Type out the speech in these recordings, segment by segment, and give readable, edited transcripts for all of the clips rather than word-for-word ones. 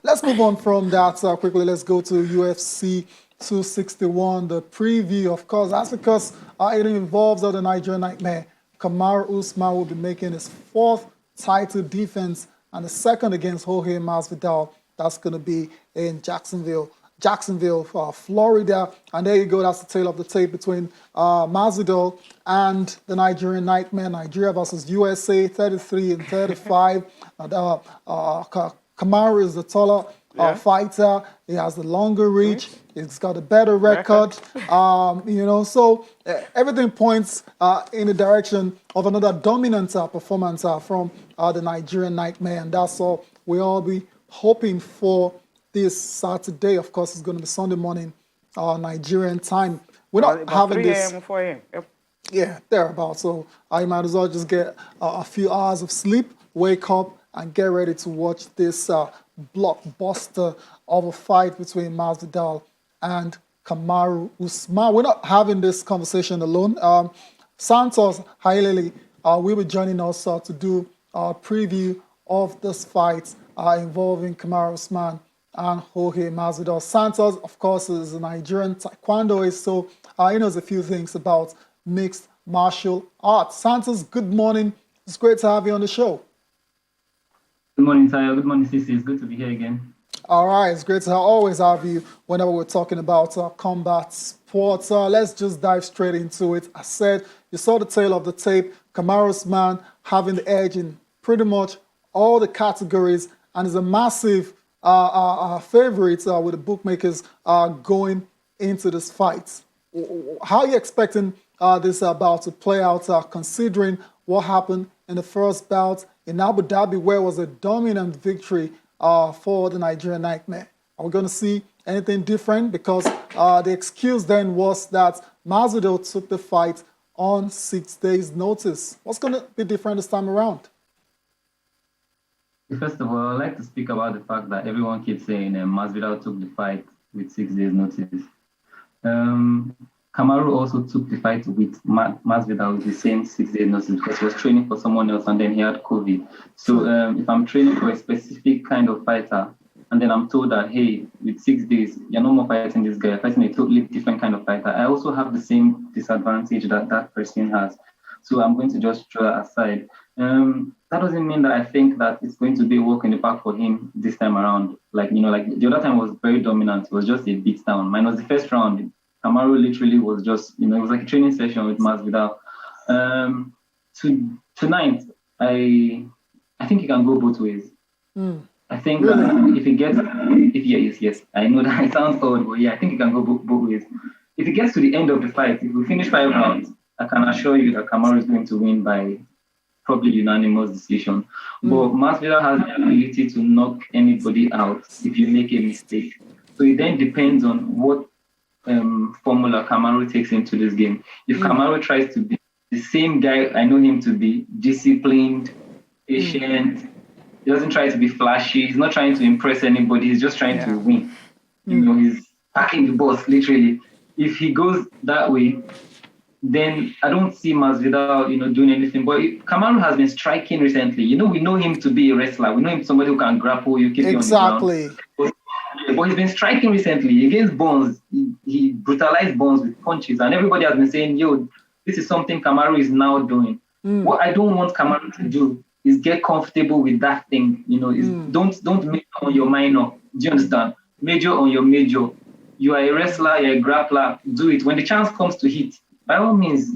Let's move on from that quickly. Let's go to UFC 261, the preview, of course. That's because it involves the Nigerian Nightmare. Kamaru Usman will be making his fourth title defense and the second against Jorge Masvidal. That's going to be in Jacksonville, Florida. And there you go. That's the tail of the tape between Masvidal and the Nigerian Nightmare. Nigeria versus USA, 33 and 35. Kamaru is the taller fighter. He has the longer reach. He's got a better record. So everything points in the direction of another dominant performance from the Nigerian Nightmare. And that's all we all be hoping for this Saturday. Of course, it's going to be Sunday morning, Nigerian time. We're not having 3 this. a.m. or 4 a.m. Yep. Yeah, thereabouts. So I might as well just get a few hours of sleep, wake up, and get ready to watch this blockbuster of a fight between Masvidal and Kamaru Usman. We're not having this conversation alone. Santos Hailele will be joining us to do a preview of this fight involving Kamaru Usman and Jorge Masvidal. Santos, of course, is a Nigerian taekwondoist, so he knows a few things about mixed martial arts. Santos, good morning. It's great to have you on the show. Good morning, Tayo. Good morning, Sisi. It's good to be here again. All right, it's great to always have you whenever we're talking about combat sports. Let's just dive straight into it. I said you saw the tail of the tape. Kamaru Usman having the edge in pretty much all the categories and is a massive favorite with the bookmakers going into this fight. How are you expecting this bout to play out considering what happened in the first bout in Abu Dhabi, where it was a dominant victory for the Nigerian Nightmare? Are we going to see anything different? Because the excuse then was that Masvidal took the fight on 6 days' notice. What's going to be different this time around? First of all, I'd like to speak about the fact that everyone keeps saying Masvidal took the fight with 6 days' notice. Kamaru also took the fight with Masvidal with the same 6 days notice because he was training for someone else and then he had COVID. So if I'm training for a specific kind of fighter and then I'm told that, hey, with 6 days, you're no more fighting this guy, you're fighting a totally different kind of fighter, I also have the same disadvantage that that person has. So I'm going to just throw that aside. That doesn't mean that I think that it's going to be a walk in the park for him this time around. Like the other time was very dominant. It was just a beat down. Mine was the first round. Kamaru literally was just, it was like a training session with Masvidal. Tonight, I think he can go both ways. I think that if he gets, yes, I know that it sounds odd, but yeah, I think he can go both ways. If he gets to the end of the fight, if we finish 5 rounds, I can assure you that Kamaru is going to win by probably unanimous decision. But Masvidal has the ability to knock anybody out if you make a mistake. So it then depends on what formula Kamaru takes into this game. If Kamaru tries to be the same guy I know him to be, disciplined, patient, he doesn't try to be flashy, he's not trying to impress anybody, he's just trying to win. He's packing the boss, literally. If he goes that way, then I don't see Masvidal, doing anything. But Kamaru has been striking recently. We know him to be a wrestler. We know him somebody who can grapple you, keep you on the ground. But he's been striking recently against Bones. He brutalized Bones with punches, and everybody has been saying, "Yo, this is something Kamaru is now doing." What I don't want Kamaru to do is get comfortable with that thing. Don't major on your minor. Do you understand? Major on your major. You are a wrestler, you're a grappler. Do it when the chance comes to hit. By all means,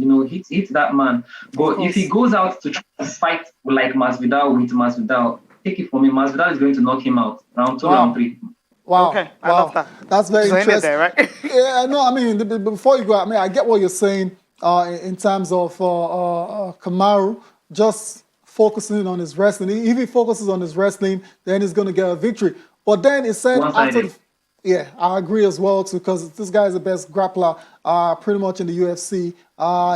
hit that man. But if he goes out to try to fight like Masvidal with Masvidal, take it from me. Masvidal is going to knock him out round 2, round 3. Wow. Okay, I love that. That's very interesting. There, right? Yeah, no, I mean, before you go, I get what you're saying in terms of Kamaru just focusing on his wrestling. If he focuses on his wrestling, then he's going to get a victory. But then it said after yeah, I agree as well too, because this guy is the best grappler pretty much in the UFC.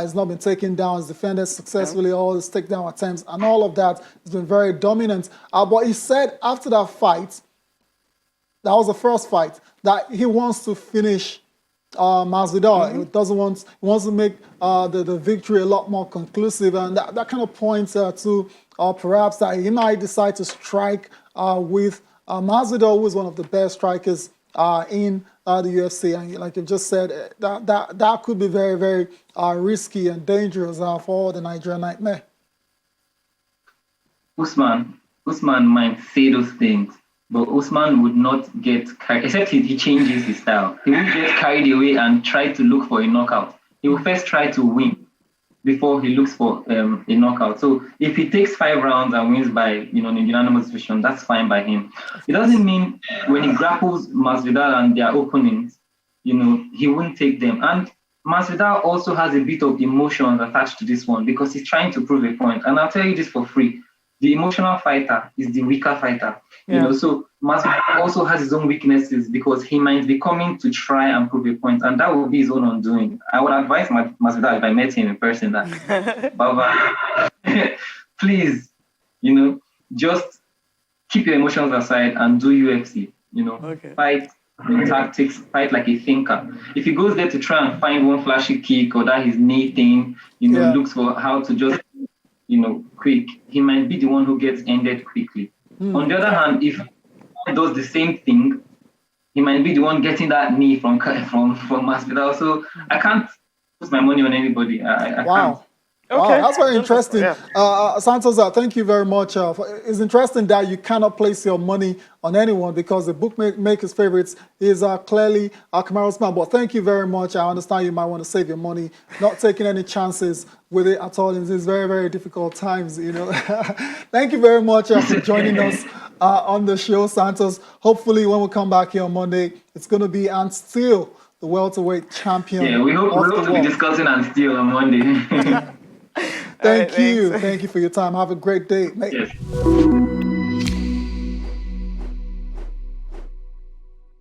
He's not been taken down. He's defended successfully all his takedown attempts and all of that. He's been very dominant. But he said after that fight, that was the first fight, that he wants to finish Masvidal. He wants to make the victory a lot more conclusive, and that kind of points to perhaps that he might decide to strike with Masvidal was one of the best strikers in the UFC, and like you just said, that could be very, very risky and dangerous for the Nigerian Nightmare. Usman might say those things, but Usman would not get carried, except he changes his style. He won't get carried away and try to look for a knockout. He will first try to win before he looks for a knockout. So if he takes 5 rounds and wins by an unanimous decision, that's fine by him. It doesn't mean when he grapples Masvidal and their opponents, he won't take them. And Masvidal also has a bit of emotions attached to this one because he's trying to prove a point. And I'll tell you this for free. The emotional fighter is the weaker fighter. So Masvidal also has his own weaknesses because he might be coming to try and prove a point, and that will be his own undoing. I would advise Masvidal if I met him in person that, Baba, please, just keep your emotions aside and do UFC. Fight with tactics, fight like a thinker. If he goes there to try and find one flashy kick or that his knee thing, looks for how to just quick, he might be the one who gets ended quickly. On the other hand, if he does the same thing, he might be the one getting that knee from Masvidal. So I can't put my money on anybody. I can't. Okay. Wow, that's very interesting. Yeah. Santos, thank you very much. It's interesting that you cannot place your money on anyone because the bookmaker's favorites is clearly Kamaru Usman. But thank you very much. I understand you might want to save your money, not taking any chances with it at all in these very, very difficult times. Thank you very much for joining us on the show, Santos. Hopefully, when we come back here on Monday, it's going to be and still the welterweight champion. Yeah, we hope to be discussing and still on Monday. Thank you. Thank you for your time. Have a great day, mate. Yes.